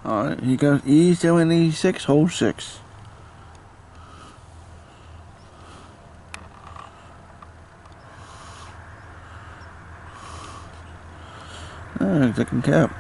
Alright, here goes E786-06. Second cap.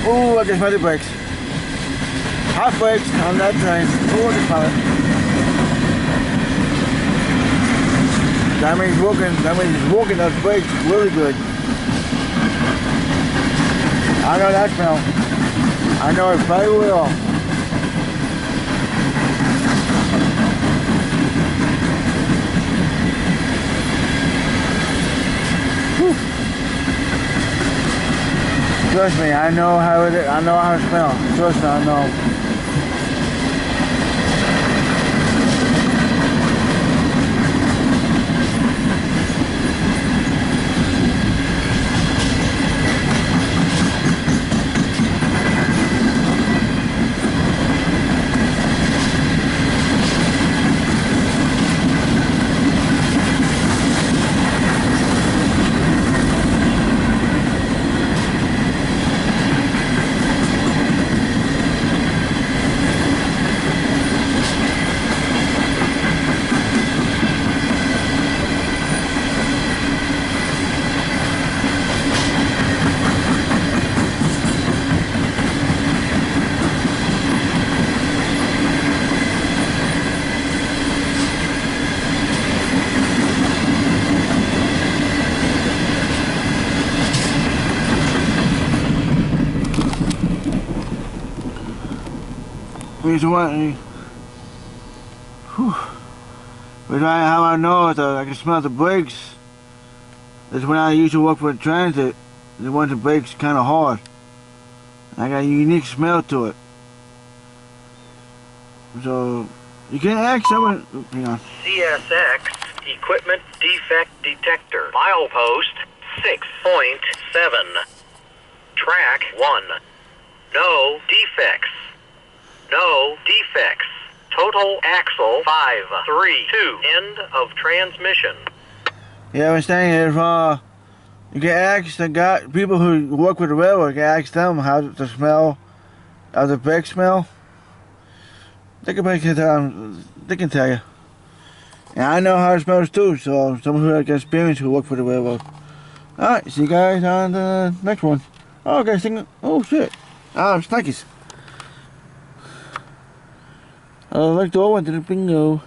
Ooh, I just made the brakes. Hot brakes on that train. Ooh, I just found it. That means he's working those brakes really good. I know that smell. I know it very well. Trust me, I know how it is. I know how it smells. Trust me, I know. Reason how I know is I can smell the brakes. That's when I used to work for a transit. They want the brakes kind of hard. I got a unique smell to it. So you can ask someone. Hang on. CSX Equipment Defect Detector. Milepost 6.7. Track 1. No defects. No defects. Total axle 532. End of transmission. Yeah, I'm saying is, you can ask the guy, people who work with the railroad, you can ask them how the smell of the brake smell. They can tell you. And I know how it smells too, so someone who has experience who work for the railroad. Alright, see you guys on the next one. Oh, guys, oh shit. Snackies. I like the old one to the bingo.